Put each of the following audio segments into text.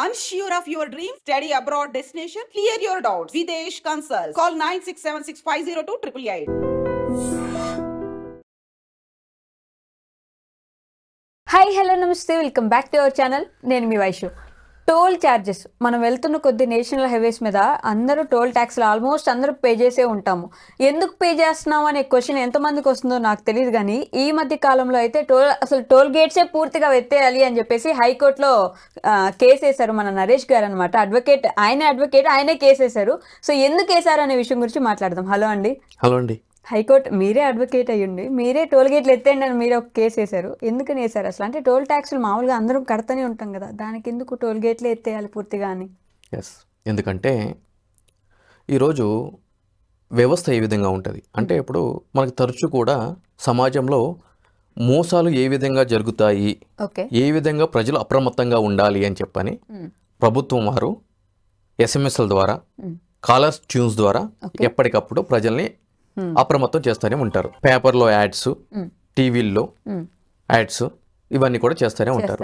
Unsure of your dream? Study abroad destination? Clear your doubts. Videsh Consult. Call 9676502888. Hi hello నమస్తే welcome back to our channel. నేను మీ Vaishu. Toll charges మనం వెళ్తున్న కొద్ది national highways మీద అందరూ టోల్ ట్యాక్స్లు ఆల్మోస్ట్ అందరూ పే చేసే ఉంటాము. ఎందుకు పే చేస్తున్నాం అనే క్వశ్చన్ ఎంతమందికి వస్తుందో నాకు తెలియదు, కానీ ఈ మధ్య కాలంలో అయితే టోల్ గేట్సే పూర్తిగా ఎత్తేయాలి అని చెప్పేసి హైకోర్టులో కేసు వేశారు మన నరేష్ గారు అనమాట. అడ్వకేట్ ఆయనే కేసు వేశారు. సో ఎందుకు వేశారు అనే విషయం గురించి మాట్లాడదాం. హలో అండి. హలో అండి. హైకోర్టు మీరే అడ్వకేట్ అయ్యండి, మీరే టోల్ గేట్లు ఎత్తేయండి అని మీరు ఒక కేసు వేశారు. ఎందుకని వేశారు అసలు? అంటే టోల్ ట్యాక్స్లు మామూలుగా అందరం కడతానే ఉంటాం కదా, దానికి ఎందుకు టోల్ గేట్లు ఎత్తేయాలి పూర్తిగా అని? ఎస్, ఎందుకంటే ఈరోజు వ్యవస్థ ఏ విధంగా ఉంటుంది అంటే, ఇప్పుడు మనకు తరచూ కూడా సమాజంలో మోసాలు ఏ విధంగా జరుగుతాయి, ఏ విధంగా ప్రజలు అప్రమత్తంగా ఉండాలి అని చెప్పని ప్రభుత్వం వారు ఎస్ఎంఎస్ల ద్వారా, కాలర్స్ ట్యూన్స్ ద్వారా ఎప్పటికప్పుడు ప్రజల్ని అప్రమత్తం చేస్తూనే ఉంటారు. పేపర్లో యాడ్స్, టీవీల్లో యాడ్స్, ఇవన్నీ కూడా చేస్తూనే ఉంటారు.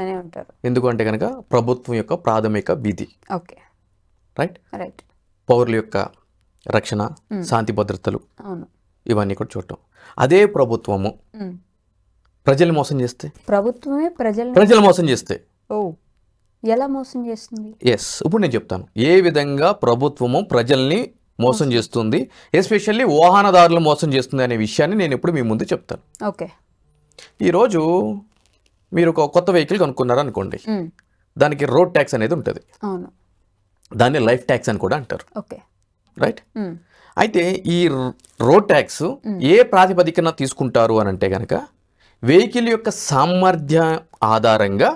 ఎందుకంటే కనుక ప్రభుత్వం యొక్క ప్రాథమిక విధి, రైట్, పౌరుల యొక్క రక్షణ, శాంతి భద్రతలు, ఇవన్నీ కూడా చూడటం. అదే ప్రభుత్వము ప్రజల్ని మోసం చేస్తే, ప్రభుత్వమే ప్రజలు మోసం చేస్తే ఎలా మోసం చేస్తుంది? ఎస్, ఇప్పుడు నేను చెప్తాను ఏ విధంగా ప్రభుత్వము ప్రజల్ని మోసం చేస్తుంది, ఎస్పెషల్లీ వాహనదారులు మోసం చేస్తుంది అనే విషయాన్ని నేను ఇప్పుడు మీ ముందు చెప్తాను. ఓకే. ఈరోజు మీరు ఒక కొత్త వెహికల్ కొనుక్కున్నారు అనుకోండి, దానికి రోడ్ ట్యాక్స్ అనేది ఉంటుంది. దాన్ని లైఫ్ ట్యాక్స్ అని కూడా అంటారు, రైట్? అయితే ఈ రోడ్ ట్యాక్స్ ఏ ప్రాతిపదికన తీసుకుంటారు అని అంటే కనుక వెహికల్ యొక్క సామర్థ్య ఆధారంగా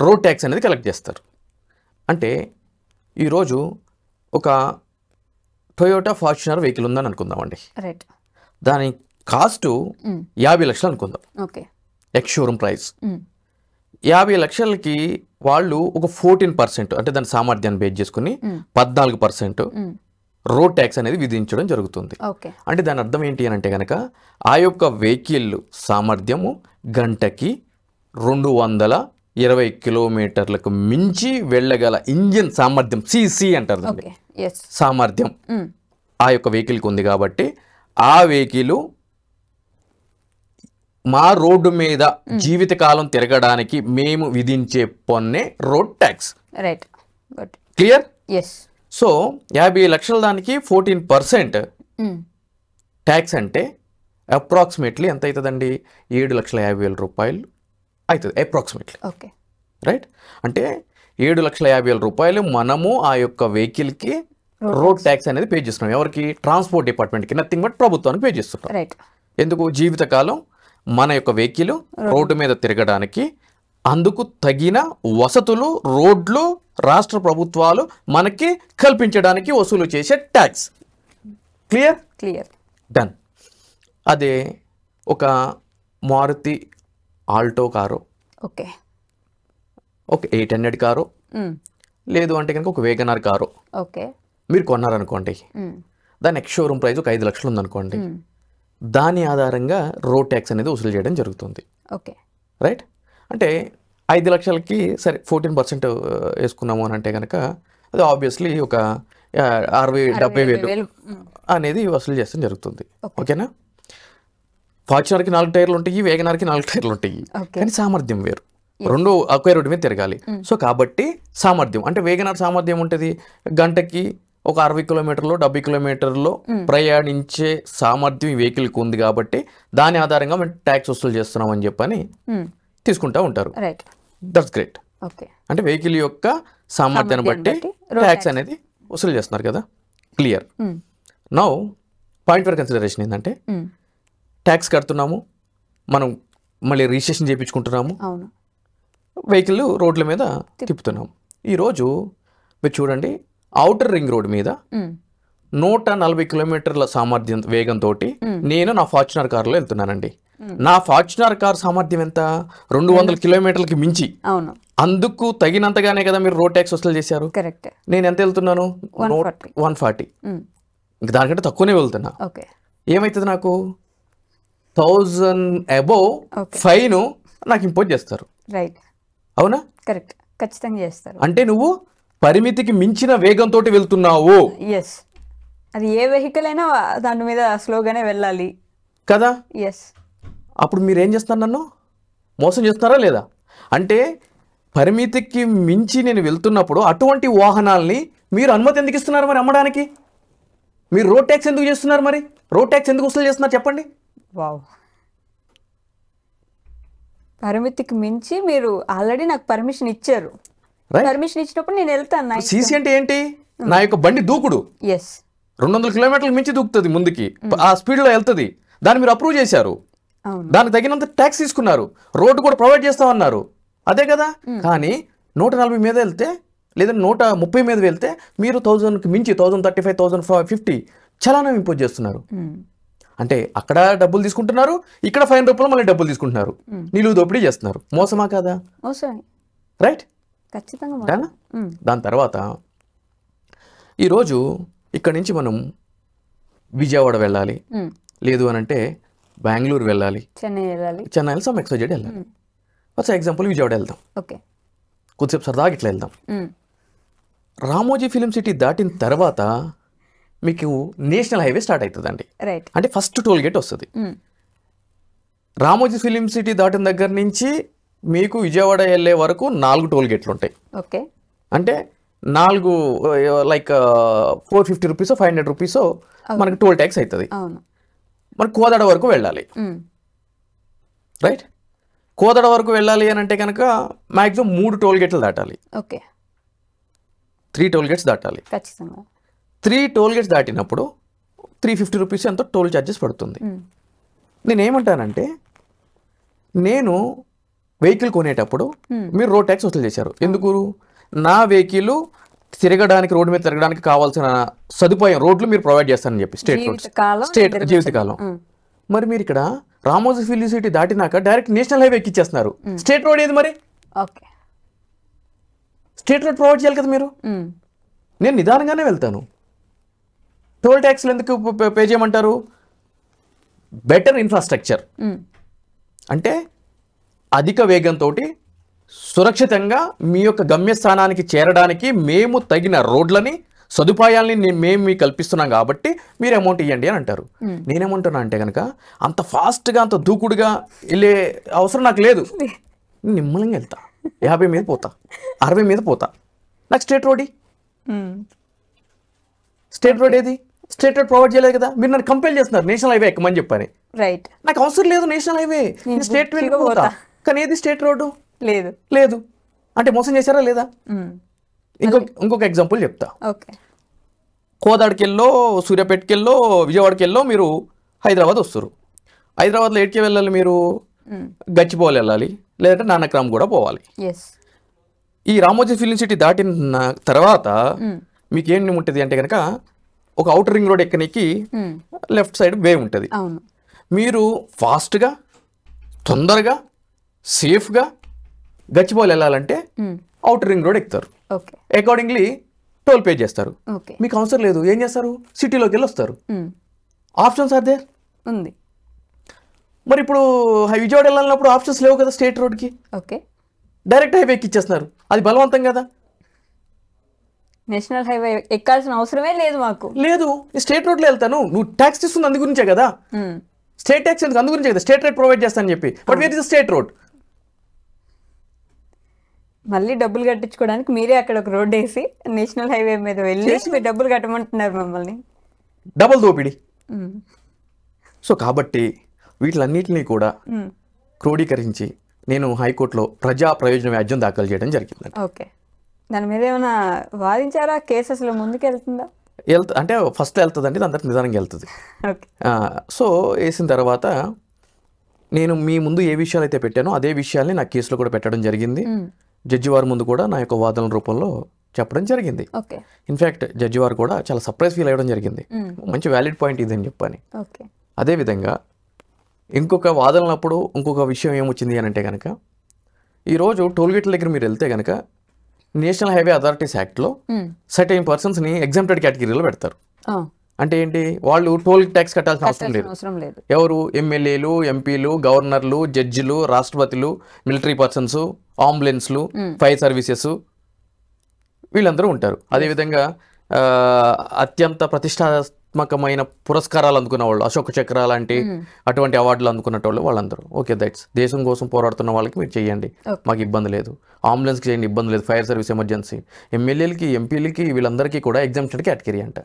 రోడ్ ట్యాక్స్ అనేది కలెక్ట్ చేస్తారు. అంటే ఈరోజు ఒక టొయోటా ఫార్చునర్ వెహికల్ ఉందని అనుకుందామండి, దాని కాస్ట్ 50 లక్షలు అనుకుందాం, ఎక్స్ షోరూమ్ ప్రైస్. 50 లక్షలకి వాళ్ళు ఒక 14%, అంటే దాని సామర్థ్యాన్ని బేస్ చేసుకుని 14% రోడ్ ట్యాక్స్ అనేది విధించడం జరుగుతుంది. అంటే దాని అర్థం ఏంటి అని అంటే కనుక ఆ యొక్క వెహికల్ సామర్థ్యము గంటకి 220 కిలోమీటర్లకు మించి వెళ్ళగల ఇంజిన్ సామర్థ్యం, సిసి అంటారు దాన్ని, సామర్థ్యం ఆ యొక్క వెహికల్కి ఉంది. కాబట్టి ఆ వెహికల్ మా రోడ్డు మీద జీవితకాలం తిరగడానికి మేము విధించే పన్నే రోడ్ ట్యాక్స్. క్లియర్? సో 50 లక్షల దానికి 14% ట్యాక్స్ అంటే అప్రాక్సిమేట్లీ ఎంత అవుతుందండి? 7,50,000 రూపాయలు అవుతుంది అప్రాక్సిమేట్లీ, రైట్? అంటే 7,50,000 రూపాయలు మనము ఆ యొక్క వెహికల్కి రోడ్ ట్యాక్స్ అనేది పే చేస్తున్నాం. ఎవరికి? ట్రాన్స్పోర్ట్ డిపార్ట్మెంట్కి, నథింగ్ బట్ ప్రభుత్వానికి పే చేస్తున్నాం. ఎందుకు? జీవితకాలం మన యొక్క వెహికల్ రోడ్డు మీద తిరగడానికి, అందుకు తగిన వసతులు రోడ్లు రాష్ట్ర ప్రభుత్వాలు మనకి కల్పించడానికి వసూలు చేసే ట్యాక్స్. క్లియర్? డన్. అదే ఒక మారుతి ఆల్టో కారు, ఒక 800 కారు, లేదు అంటే కనుక ఒక వేగనార్ కారు మీరు కొన్నారనుకోండి, దాని ఎక్స్ షోరూమ్ ప్రైస్ ఒక 5 లక్షలు ఉందనుకోండి, దాని ఆధారంగా రోడ్ ట్యాక్స్ అనేది వసూలు చేయడం జరుగుతుంది, రైట్? అంటే 5 లక్షలకి సరే 14% వేసుకున్నాము అని అంటే కనుక అది ఆబ్వియస్లీ ఒక 60-70 వేలు అనేది వసూలు చేస్తాం జరుగుతుంది. ఓకేనా? ఫార్చునర్కి 4 టైర్లు ఉంటాయి, వేగనార్కి 4 టైర్లు ఉంటాయి, కానీ సామర్థ్యం వేరు, రెండు ఒకే రోడ్డు మీద తిరగాలి. సో కాబట్టి సామర్థ్యం అంటే వేగనార్ సామర్థ్యం ఉంటుంది గంటకి ఒక 60 కిలోమీటర్లు 70 కిలోమీటర్లో ప్రయాణించే సామర్థ్యం ఈ వెహికల్కి ఉంది. కాబట్టి దాని ఆధారంగా మేము ట్యాక్స్ వసూలు చేస్తున్నాం అని చెప్పని తీసుకుంటూ ఉంటారు. That's great. అంటే వెహికల్ యొక్క సామర్థ్యాన్ని బట్టి ట్యాక్స్ అనేది వసూలు చేస్తున్నారు కదా. Clear? Now point for consideration ఏంటంటే, ట్యాక్స్ కడుతున్నాము, మనం మళ్ళీ రిజిస్ట్రేషన్ చేయించుకుంటున్నాము, వెహికల్ రోడ్ల మీద తిప్పుతున్నాము. ఈరోజు మీరు చూడండి, ఔటర్ రింగ్ రోడ్ మీద 140 కిలోమీటర్ల సామర్థ్యం వేగంతో నేను నా ఫార్చునర్ కారులో వెళ్తున్నానండి. నా ఫార్చునర్ కార్ సామర్థ్యం ఎంత? 200 కిలోమీటర్లకి మించి. అందుకు తగినంతగానే కదా మీరు రోడ్ ట్యాక్స్ వసూలు చేశారు. నేను ఎంత వెళ్తున్నాను? 140. ఇంక దానికంటే తక్కువనే వెళ్తున్నా. ఏమవుతుంది? నాకు 1000 అబోవ్ ఫైన్ నాకు ఇంపోజ్ చేస్తారు. అవునా? ఖచ్చితంగా చేస్తారు. అంటే నువ్వు పరిమితికి మించిన వేగంతో వెళ్తున్నావు. ఎస్, అది ఏ వెహికల్ అయినా దాని మీద స్లోగానే వెళ్ళాలి కదా. ఎస్, అప్పుడు మీరు ఏం చేస్తున్నారు? నన్ను మోసం చేస్తున్నారా లేదా? అంటే పరిమితికి మించి నేను వెళ్తున్నప్పుడు అటువంటి వాహనాల్ని మీరు అనుమతి ఎందుకు ఇస్తున్నారు మరి అమ్మడానికి? మీరు రోడ్ ట్యాక్స్ ఎందుకు చేస్తున్నారు? మరి రోడ్ ట్యాక్స్ ఎందుకు వసూలు చేస్తున్నారు చెప్పండి. వావ్, పరిమితికి మించి మీరు ఆల్రెడీ నాకు పర్మిషన్ ఇచ్చారు. పర్మిషన్ ఇచ్చినప్పుడు నేను వెళ్తాను. సీసీ అంటే ఏంటి? నా యొక్క బండి దూకుడు. ఎస్, 200 కిలోమీటర్లకు మించి దూకుతుంది ముందుకి, ఆ స్పీడ్లో వెళ్తుంది. దాన్ని మీరు అప్రూవ్ చేశారు, దానికి తగినంత ట్యాక్స్ తీసుకున్నారు, రోడ్డు కూడా ప్రొవైడ్ చేస్తామన్నారు, అదే కదా. కానీ 140 మీద వెళ్తే లేదా 130 మీద వెళ్తే మీరు 1000కి మించి 1035, 1050 చలానా ఇంపోజ్ చేస్తున్నారు. అంటే అక్కడ డబ్బులు తీసుకుంటున్నారు, ఇక్కడ ₹5 మళ్ళీ డబ్బులు తీసుకుంటున్నారు, నిలువు దోపిడీ చేస్తున్నారు. మోసమా కాదా? రైట్, ఖచ్చితంగా. దాని తర్వాత ఈరోజు ఇక్కడి నుంచి మనం విజయవాడ వెళ్ళాలి, లేదు అని అంటే బెంగళూరు వెళ్ళాలి, చెన్నై సమ్ ఎక్స్‌వైజెడ్ వెళ్ళాలి. ఫర్ ఎగ్జాంపుల్ విజయవాడ వెళ్దాం, కొద్దిసేపు సరదాగా ఇట్లా వెళ్దాం. రామోజీ ఫిలిం సిటీ దాటిన తర్వాత మీకు నేషనల్ హైవే స్టార్ట్ అవుతుందండి. అంటే ఫస్ట్ టోల్ గేట్ వస్తుంది. రామోజీ ఫిలిం సిటీ దాటిన దగ్గర నుంచి మీకు విజయవాడ వెళ్ళే వరకు 4 టోల్ గేట్లు ఉంటాయి. అంటే 4 లైక్ 450 రూపీస్, 500 రూపీస్ మనకి టోల్ ట్యాక్స్ అవుతుంది. మనకి కోదాడ వరకు వెళ్ళాలి. రైట్, కోదాడ వరకు వెళ్ళాలి అని అంటే కనుక మ్యాక్సిమం 3 టోల్ గేట్లు దాటాలి. 3 టోల్ గేట్స్ దాటాలి. 3 టోల్ గేట్స్ దాటినప్పుడు 350 రూపీస్ ఎంతో టోల్ ఛార్జెస్ పడుతుంది. నేనేమంటానంటే, నేను వెహికల్ కొనేటప్పుడు మీరు రోడ్ ట్యాక్స్ వసూలు చేశారు. ఎందుకు? నా వెహికల్ తిరగడానికి, రోడ్డు మీద తిరగడానికి కావాల్సిన సదుపాయం రోడ్లు మీరు ప్రొవైడ్ చేస్తారని చెప్పి, స్టేట్ రోడ్స్, స్టేట్ జీవితకాలం. మరి మీరు ఇక్కడ రామోజీ ఫిలిం సిటీ దాటినాక డైరెక్ట్ నేషనల్ హైవే ఎక్కిచ్చేస్తున్నారు. స్టేట్ రోడ్ ఏది మరి? స్టేట్ రోడ్ ప్రొవైడ్ చేయాలి కదా మీరు. నేను నిదానంగానే వెళ్తాను. టోల్ ట్యాక్స్లు ఎందుకు పే చేయమంటారు? బెటర్ ఇన్ఫ్రాస్ట్రక్చర్, అంటే అధిక వేగంతో సురక్షితంగా మీ యొక్క గమ్యస్థానానికి చేరడానికి మేము తగిన రోడ్లని, సదుపాయాలని మేము మీకు కల్పిస్తున్నాం కాబట్టి మీరు అమౌంట్ ఇవ్వండి అని అంటారు. నేనేమంటున్నా అంటే కనుక అంత ఫాస్ట్గా, అంత దూకుడుగా వెళ్ళే అవసరం నాకు లేదు. నిమ్మలంగా వెళ్తా, 50 మీద పోతా, 60 మీద పోతా. నాకు స్టేట్ రోడ్, స్టేట్ రోడ్ ఏది? స్టేట్ రోడ్ ప్రొవైడ్ చేయలేదు కదా. మీరు నన్ను కంపేర్ చేస్తున్నారు నేషనల్ హైవే ఎక్కమని చెప్పని. నాకు అవసరం లేదు నేషనల్ హైవే, స్టేట్ పోతా. కానీ ఏది స్టేట్ రోడ్డు లేదు. అంటే మోసం చేశారా లేదా? ఇంకొక ఎగ్జాంపుల్ చెప్తా. కోదాడికెళ్ళో, సూర్యాపేటకెళ్ళో, విజయవాడకెళ్ళో మీరు హైదరాబాద్ వస్తారు. హైదరాబాద్లో ఎక్కడికి వెళ్ళాలి మీరు? గచ్చిబౌలి వెళ్ళాలి, లేదంటే నానక్రామ్ కూడా పోవాలి. ఈ రామోజీ ఫిలిం సిటీ దాటిన తర్వాత మీకు ఏం ఉంటుంది అంటే కనుక ఒక అవుటర్ రింగ్ రోడ్ ఎక్కనికి లెఫ్ట్ సైడ్ వే ఉంటుంది. మీరు ఫాస్ట్గా, తొందరగా, సేఫ్గా గచ్చిబౌలి వెళ్ళాలంటే అవుటర్ రింగ్ రోడ్ ఎక్కుతారు. అకార్డింగ్లీ టోల్ పే చేస్తారు. మీకు అవసరం లేదు, ఏం చేస్తారు? సిటీలోకి వెళ్ళి వస్తారు. ఆప్షన్స్ ఆర్ దేర్ ఉంది. మరి ఇప్పుడు విజయవాడ వెళ్ళాలన్నప్పుడు ఆప్షన్స్ లేవు కదా స్టేట్ రోడ్కి. డైరెక్ట్ హైవే ఎక్కిచ్చేస్తున్నారు. అది బలవంతం కదా. నేషనల్ హైవే ఎక్కాల్సిన అవసరమే లేదు మాకు. లేదు, స్టేట్ రోడ్లో వెళ్తాను. నువ్వు ట్యాక్స్ ఇస్తుంది అందు గురించే కదా. స్టేట్ ట్యాక్స్ ఎందుకు? అందు గురించే కదా స్టేట్ రేట్ ప్రొవైడ్ చేస్తానని చెప్పి. But where is state road? మళ్ళీ డబ్బులు కట్టించుకోవడానికి మీరే అక్కడ ఒక రోడ్ వేసి నేషనల్ హైవే మీద వెళ్ళి మీరు డబ్బులు కట్టమంటున్నారు మమ్మల్ని. డబుల్ దోపిడీ. సో కాబట్టి వీటిలన్నిటినీ కూడా క్రోడీకరించి నేను హైకోర్టులో ప్రజా ప్రయోజన వ్యాజ్యం దాఖలు చేయడం జరిగింది. దాని మీద ఏమైనా వాదించారా? కేసు అసలు ముందుకు వెళ్తుందా? అంటే ఫస్ట్ వెళ్తుందండి, దాని తర్వాత నిదానంగా వెళ్తుంది. సో వేసిన తర్వాత నేను మీ ముందు ఏ విషయాలు అయితే పెట్టానో అదే విషయాల్ని నా కేసులో కూడా పెట్టడం జరిగింది. జడ్జి వారి ముందు కూడా నా యొక్క వాదనల రూపంలో చెప్పడం జరిగింది. ఇన్ఫ్యాక్ట్ జడ్జి వారు కూడా చాలా సర్ప్రైజ్ ఫీల్ అవ్వడం జరిగింది. మంచి వ్యాలిడ్ పాయింట్ ఇదని చెప్పని. అదేవిధంగా ఇంకొక వాదనలప్పుడు ఇంకొక విషయం ఏమొచ్చింది అని అంటే కనుక, ఈరోజు టోల్గేట్ల దగ్గర మీరు వెళ్తే కనుక నేషనల్ హైవే అథారిటీస్ యాక్ట్లో సర్టైన్ పర్సన్స్ని ఎగ్జామ్టెడ్ కేటగిరీలో పెడతారు. అంటే ఏంటి, వాళ్ళు టోల్ ట్యాక్స్ కట్టాల్సిన అవసరం లేదు. అవసరం లేదు. ఎవరు? ఎమ్మెల్యేలు, ఎంపీలు, గవర్నర్లు, జడ్జిలు, రాష్ట్రపతులు, మిలిటరీ పర్సన్స్, అంబులెన్స్లు, ఫైర్ సర్వీసెస్, వీళ్ళందరూ ఉంటారు. అదేవిధంగా అత్యంత ప్రతిష్టాత్మకమైన పురస్కారాలు అందుకున్న వాళ్ళు, అశోక చక్ర లాంటి అటువంటి అవార్డులు అందుకున్న వాళ్ళందరూ ఓకే దట్స్ దేశం కోసం పోరాడుతున్న వాళ్ళకి మీరు చేయండి, మాకు ఇబ్బంది లేదు. అంబులెన్స్కి చేయండి, ఇబ్బంది లేదు. Fire service, emergency. ఎమ్మెల్యేలకి, ఎంపీలకి, వీళ్ళందరికీ కూడా ఎగ్జామ్షన్ కేటగిరీ అంట.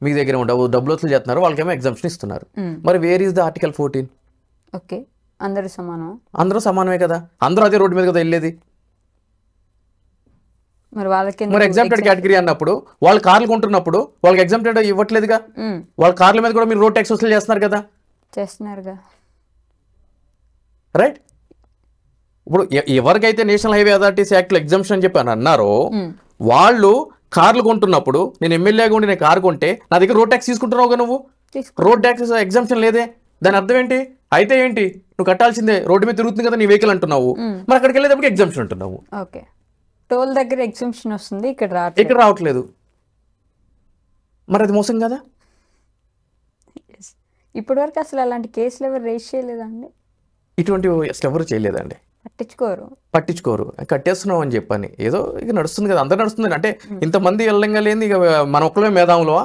మీ దగ్గర డబ్బులు వసూలు చేస్తున్నారు, వాళ్ళకేమో ఎగ్జామ్షన్ ఇస్తున్నారు. మరి where is the article 14? Okay, అందరూ సమానం. అందరూ సమానమే కదా, అందరూ అదే రోడ్డు మీద కదా వెళ్ళేది. మరి ఎగ్జామ్టెడ్ కేటగిరీ అన్నప్పుడు వాళ్ళు కార్లు కొంటున్నప్పుడు వాళ్ళకి ఎగ్జామ్టెడ్ ఇవ్వట్లేదుగా. వాళ్ళ కార్ల మీద కూడా మీరు రోడ్ ట్యాక్స్ వసూలు చేస్తున్నారు కదా. చేస్తున్నారుగా, రైట్. ఇప్పుడు ఎవరికైతే నేషనల్ హైవే అథారిటీస్ యాక్ట్లో ఎగ్జామ్షన్ అని చెప్పి అన్నారో వాళ్ళు కార్లు కొంటున్నప్పుడు, నేను ఎమ్మెల్యేగా ఉండి నేను కారు కొంటే నా దగ్గర రోడ్ ట్యాక్స్ తీసుకుంటున్నావుగా నువ్వు. రోడ్ ట్యాక్స్ ఎగ్జామ్షన్ లేదే, దాని అర్థం ఏంటి? అయితే ఏంటి, నువ్వు కట్టాల్సిందే, రోడ్డు మీద తిరుగుతుంది కదా నీ వెహికల్ అంటున్నావు, మరి అక్కడికి వెళ్ళేటప్పుడు ఎగ్జామ్షన్ అంటున్నావు. ఓకే, టోల్ దగ్గర ఎగ్జామ్షన్ వస్తుంది, ఇక్కడ రావట్లేదు. మరి అది మోసం కదా. ఇప్పటి వరకు అసలు అలాంటి కేసులు ఎవరు రేస్ చేయలేదండి? ఇటువంటి ఎవరు చేయలేదండి, పట్టించుకోరు. కట్టేస్తున్నావు అని చెప్పని ఏదో ఇక నడుస్తుంది కదా, అందరూ నడుస్తుంది. అంటే ఇంతమంది వెళ్ళంగా లేని ఇక మన ఒక్కలే మేధాంలో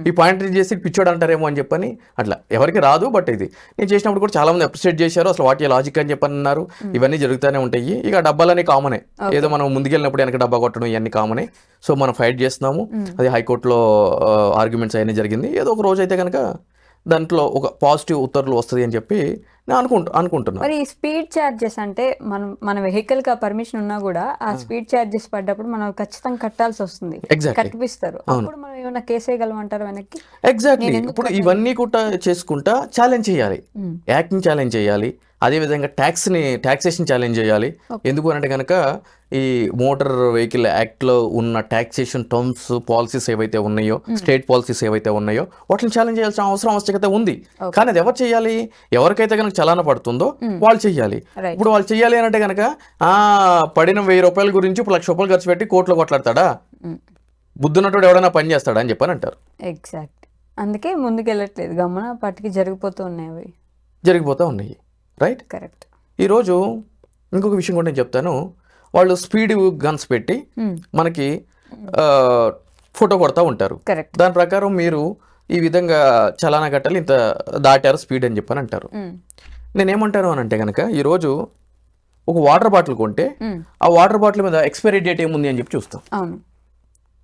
ఈ పాయింట్ చేసి పిచ్చోడు అంటారేమో అని చెప్పని అట్లా ఎవరికి రాదు. బట్ ఇది నేను చేసినప్పుడు కూడా చాలా మంది అప్రిషియేట్ చేశారు. అసలు వాటి లాజిక్ అని చెప్పని అన్నారు. ఇవన్నీ జరుగుతూనే ఉంటాయి. ఇక డబ్బాలన్నీ కామనే, ఏదో మనం ముందుకెళ్ళినప్పుడు వెనక డబ్బా కొట్టడం ఇవన్నీ కామనే. సో మనం ఫైట్ చేస్తున్నాము. అది హైకోర్టులో ఆర్గ్యుమెంట్స్ అవన్నీ జరిగింది. ఏదో ఒక రోజు అయితే కనుక దాంట్లో ఒక పాజిటివ్ ఉత్తర్వులు వస్తుంది అని చెప్పి నేను అనుకుంటున్నాను. మరి ఈ స్పీడ్ ఛార్జెస్ అంటే మన వెహికల్ కి పర్మిషన్ ఉన్నా కూడా ఆ స్పీడ్ ఛార్జెస్ పడ్డప్పుడు మనం ఖచ్చితంగా కట్టాల్సి వస్తుంది, కట్టిపిస్తారు. అప్పుడు మనం ఏమైనా కేసు వేయగలమంటారు వెనక్కి? ఎగ్జాక్ట్లీ. ఇప్పుడు ఇవన్నీ కూడా చేసుకుంటా ఛాలెంజ్ చేయాలి, యాక్ట్ని ఛాలెంజ్ చేయాలి. అదేవిధంగా ట్యాక్సేషన్ ఛాలెంజ్ చేయాలి. ఎందుకు అంటే కనుక ఈ మోటార్ వెహికల్ యాక్ట్లో ఉన్న ట్యాక్సేషన్ టర్మ్స్, పాలసీస్ ఏవైతే ఉన్నాయో, స్టేట్ పాలసీస్ ఏవైతే ఉన్నాయో వాటిని ఛాలెంజ్ చేయాల్సిన ఆవశ్యకత ఉంది. కానీ అది ఎవరు చేయాలి? ఎవరికైతే కనుక చలాన పడుతుందో వాళ్ళు చెయ్యాలి. ఇప్పుడు వాళ్ళు చెయ్యాలి అంటే కనుక పడిన 1000 రూపాయల గురించి ఇప్పుడు 1,00,000 రూపాయలు ఖర్చు పెట్టి కోర్టులో కొట్లాడతాడా? బుద్ధున్నట్టు ఎవడైనా పని చేస్తాడా అని చెప్పని అంటారు. ఎగ్జాక్ట్. అందుకే ముందుకెళ్ళట్లేదు, గమన పట్టుకి జరిగిపోతూ ఉన్నాయి. Right, correct. ఈరోజు ఇంకొక విషయం కూడా నేను చెప్తాను. వాళ్ళు స్పీడ్ గన్స్ పెట్టి మనకి ఫోటో కొడతా ఉంటారు. దాని ప్రకారం మీరు ఈ విధంగా చలానా కట్టాలి, ఇంత దాటారు స్పీడ్ అని చెప్పని అంటారు. నేనేమంటాను అని అంటే కనుక ఈరోజు ఒక వాటర్ బాటిల్ కొంటే ఆ వాటర్ బాటిల్ మీద ఎక్స్పైరీ డేట్ ఏముంది అని చెప్పి చూస్తాం.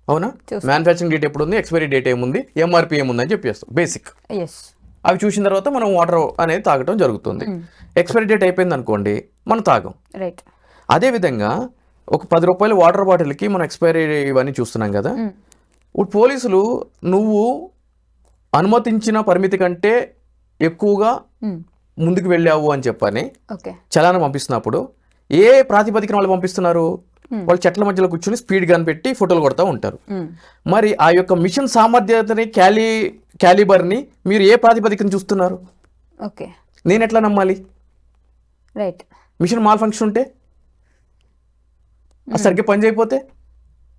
అవునా? మ్యానుఫ్యాక్చరింగ్ డేట్ ఎప్పుడు ఉంది, ఎక్స్పైరీ డేట్ ఏముంది, ఎంఆర్పి ఏముంది అని చెప్పేస్తాం. బేసిక్ అవి చూసిన తర్వాత మనం వాటర్ అనేది తాగటం జరుగుతుంది. ఎక్స్పైరీ డేట్ అయిపోయింది అనుకోండి, మనం తాగం. అదేవిధంగా ఒక 10 రూపాయల వాటర్ బాటిల్కి మనం ఎక్స్పైరీ ఇవన్నీ చూస్తున్నాం కదా. ఇప్పుడు పోలీసులు నువ్వు అనుమతించిన పరిమితి కంటే ఎక్కువగా ముందుకు వెళ్ళావు అని చెప్పని చలానా పంపిస్తున్నప్పుడు ఏ ప్రాతిపదికన వాళ్ళు పంపిస్తున్నారు? వాళ్ళు చెట్ల మధ్యలో కూర్చొని స్పీడ్ గన్ పెట్టి ఫోటోలు కొడతా ఉంటారు. మరి ఆ యొక్క మిషన్ సామర్థ్యతని, క్యాలిబర్ని మీరు ఏ ప్రాతిపదికన చూస్తున్నారు? నేను ఎట్లా నమ్మాలి? మిషన్ మాల్ ఫంక్షన్ ఉంటే, సరిగ్గా పని చేయకపోతే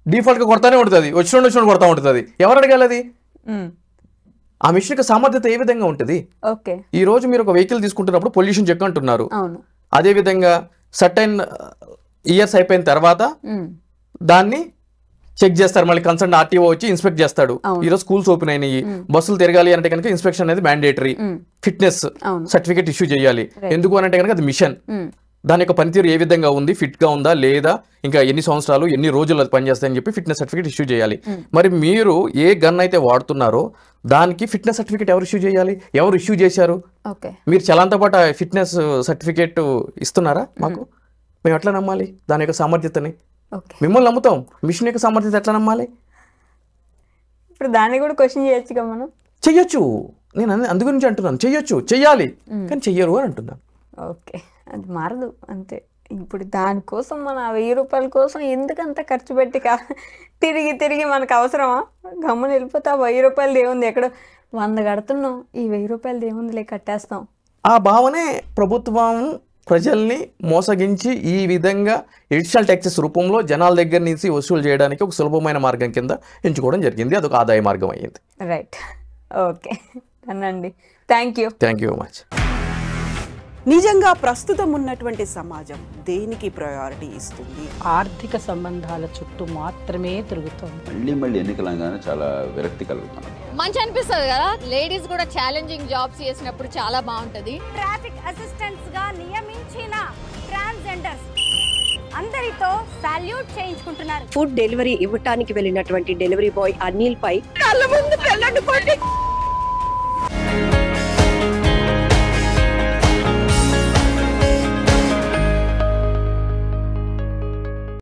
డిఫాల్ట్గా కొడతానే ఉంటుంది, వచ్చిన కొడతా ఉంటుంది. ఎవరు అడగాలి అది? ఆ మిషన్ యొక్క సామర్థ్యత ఏ విధంగా ఉంటుంది? ఈ రోజు మీరు ఒక వెహికల్ తీసుకుంటున్నప్పుడు పొల్యూషన్ చెక్ అంటున్నారు. అదేవిధంగా సర్టైన్ ఇయర్స్ అయిపోయిన తర్వాత దాన్ని చెక్ చేస్తారు. మళ్ళీ కన్సర్న్ ఆర్టీఓ వచ్చి ఇన్స్పెక్ట్ చేస్తాడు. ఈరోజు స్కూల్స్ ఓపెన్ అయినాయి, బస్సులు తిరగాలి అంటే కనుక ఇన్స్పెక్షన్ అనేది మ్యాండేటరీ. ఫిట్నెస్ సర్టిఫికేట్ ఇష్యూ చేయాలి. ఎందుకు అని అంటే కనుక అది మిషన్, దాని యొక్క పనితీరు ఏ విధంగా ఉంది, ఫిట్ గా ఉందా లేదా, ఇంకా ఎన్ని సంవత్సరాలు ఎన్ని రోజులు అది పనిచేస్తాయని చెప్పి ఫిట్నెస్ సర్టిఫికేట్ ఇష్యూ చేయాలి. మరి మీరు ఏ గన్ అయితే వాడుతున్నారో దానికి ఫిట్నెస్ సర్టిఫికేట్ ఎవరు ఇష్యూ చేయాలి? ఎవరు ఇష్యూ చేశారు? మీరు చలాంతో పాటు ఫిట్నెస్ సర్టిఫికేట్ ఇస్తున్నారా మాకు? మేము ఎట్లా నమ్మాలి దాని యొక్క సామర్థ్యతని? మిమ్మల్ని నమ్ముతాం, మిషన్ యొక్క సామర్థ్యత ఎట్లా నమ్మాలి? ఇప్పుడు దాన్ని కూడా క్వశ్చన్ చేయొచ్చుగా మనం. చెయ్యొచ్చు, నేను అందు గురించి అంటున్నాను. చెయ్యొచ్చు, చెయ్యాలి, కానీ చెయ్యరు అని అంటున్నాను. ఓకే, అది మారదు అంతే. ఇప్పుడు దానికోసం మన 1000 రూపాయల కోసం ఎందుకంత ఖర్చు పెట్టి తిరిగి మనకు అవసరమా? గమ్మున వెళ్ళిపోతే ఆ 1000 రూపాయలు ఏముంది, ఎక్కడ 100 కడుతున్నాం, ఈ 1000 రూపాయలు ఏముంది లే కట్టేస్తాం. ఆ భావనే ప్రభుత్వం ప్రజల్ని మోసగించి ఈ విధంగా ఎడిషనల్ ట్యాక్సెస్ రూపంలో జనాల దగ్గర నుంచి వసూలు చేయడానికి ఒక సులభమైన మార్గం కింద ఎంచుకోవడం జరిగింది. అదొక ఆదాయ మార్గం అయ్యింది. రైట్. ఓకే అనండి. Thank you very much. నిజంగా ప్రస్తుతం ఉన్నటువంటి సమాజం దేనికి ప్రయారిటీ ఇస్తుంది? ఆర్థిక సంబంధాల చుట్టూ మాత్రమే తిరుగుతుంది. మళ్ళీ ఎన్నికలంగానే చాలా విరక్తి కలుగుతున్నాం. మంచి అనిపిస్తుంది కదా, లేడీస్ కూడా ఛాలెంజింగ్ జాబ్స్ చేసినప్పుడు చాలా బాగుంటది. ట్రాఫిక్ అసిస్టెంట్స్ గా నియమించిన ట్రాన్స్జెండర్స్ అందరితో సాల్యూట్ చేయించుకుంటున్నారు. ఫుడ్ డెలివరీ ఇవ్వటానికి వెళ్ళినటువంటి డెలివరీ బాయ్ అనిల్ పై కళ్ళ ముందు పెళ్ళండి